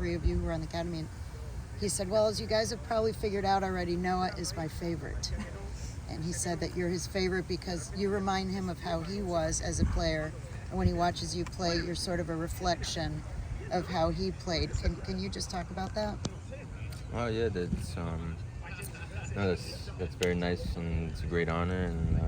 three of you who were on the academy. And he said, well, as you guys have probably figured out already, Noah is my favorite. And he said that you're his favorite because you remind him of how he was as a player. And when he watches you play, you're sort of a reflection of how he played. Can you just talk about that? Oh yeah, that's very nice, and it's a great honor, and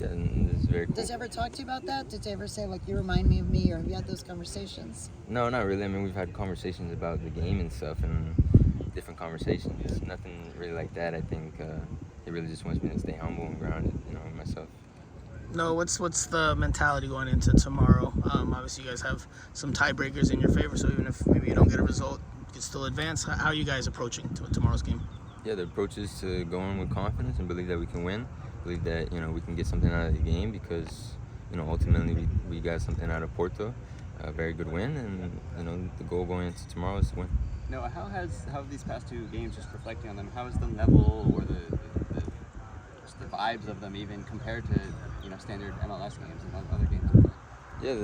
it's very cool. Does he ever talk to you about that? Did they ever say, like, you remind me of me, or have you had those conversations? No, not really. I mean, we've had conversations about the game and stuff, and different conversations. Nothing really like that. I think he really just wants me to stay humble and grounded, myself. No, what's the mentality going into tomorrow? Obviously, you guys have some tiebreakers in your favor, so even if maybe you don't get a result, you can still advance. How are you guys approaching tomorrow's game? Yeah, the approach is to go in with confidence and believe that we can win. Believe that we can get something out of the game because ultimately we got something out of Porto, a very good win, and the goal going into tomorrow is to win. No, how have these past two games, just reflecting on them, how is the level or the vibes of them even compared to standard MLS games and other games? Yeah,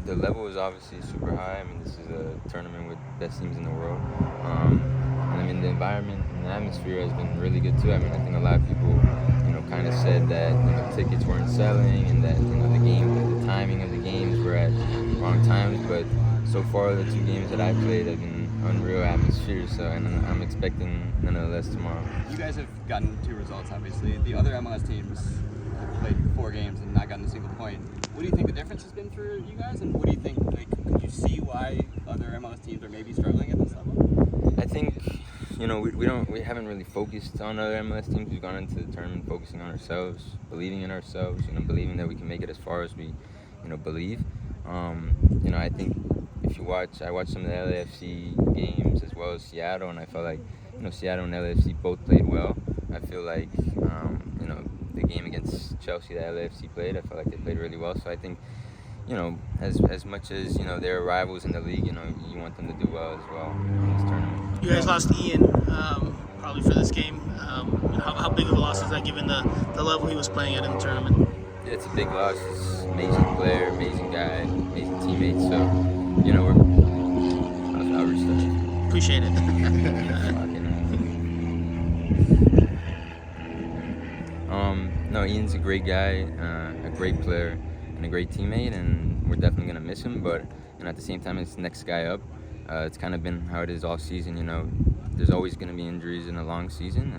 the level is obviously super high. I mean, this is a tournament with best teams in the world. And I mean, the environment and the atmosphere has been really good too. I mean, I think a lot of people, kind of said that tickets weren't selling and that the timing of the games were at wrong times. But so far, the two games that I played have been unreal atmosphere. So, and I'm expecting none of less tomorrow. You guys have gotten two results, obviously. The other MLS teams have played 4 games and not gotten a single point. What do you think the difference has been for you guys, and what do you think? Could you see why other MLS teams are maybe struggling at this level? I think we haven't really focused on other MLS teams. We've gone into the tournament focusing on ourselves, believing in ourselves, believing that we can make it as far as we, believe. I think if you watch, I watched some of the LAFC games as well as Seattle, and I felt like, Seattle and LAFC both played well. I feel like, the game against Chelsea that LAFC played, I felt like they played really well. So I think, as much as, they're rivals in the league, you want them to do well as well in this tournament. You guys lost Ian probably for this game. How big of a loss is that given the level he was playing at in the tournament? Yeah, it's a big loss. He's an amazing player, amazing guy, amazing teammate. So, I'll restart. Appreciate it. No, Ian's a great guy, a great player, and a great teammate, and we're definitely gonna miss him. But at the same time, it's the next guy up. It's kind of been how it is all season. There's always gonna be injuries in a long season,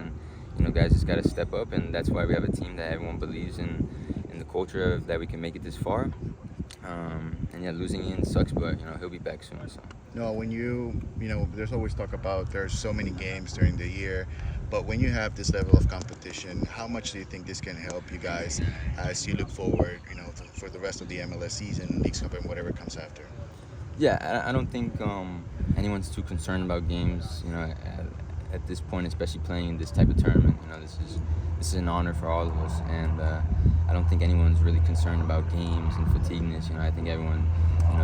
and guys just gotta step up, and that's why we have a team that everyone believes in the culture of that we can make it this far. And yeah, losing Ian sucks, but he'll be back soon. So. No, when there's always talk about there's so many games during the year, but when you have this level of competition, how much do you think this can help you guys as you look forward, for the rest of the MLS season, Leagues Cup, and whatever comes after? Yeah, I don't think anyone's too concerned about games, at this point, especially playing this type of tournament. This is an honor for all of us, and I don't think anyone's really concerned about games and fatigueness. I think everyone,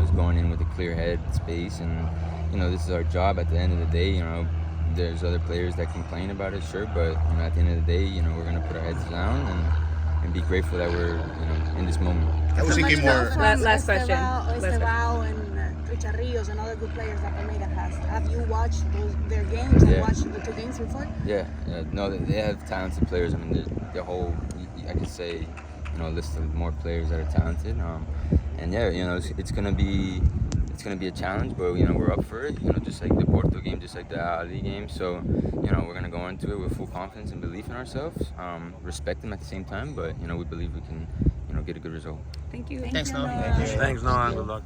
is going in with a clear head space, and this is our job. At the end of the day, there's other players that complain about it, sure, but at the end of the day, we're gonna put our heads down and be grateful that we're in this moment. I was thinking more. Last question. Estevao and Richard Rios and other good players that Palmeiras has. Have you watched their games and watched the 2 games before? Yeah. No, they have talented players. I mean, the whole, I could say, a list of more players that are talented. And yeah, it's gonna be a challenge, but we're up for it. Just like the Porto game, just like the Ali game. So we're gonna go into it with full confidence and belief in ourselves. Respect them at the same time, but we believe we can get a good result. Thank you. Thanks, Noah. Thank you. Thanks, Noah. Good luck.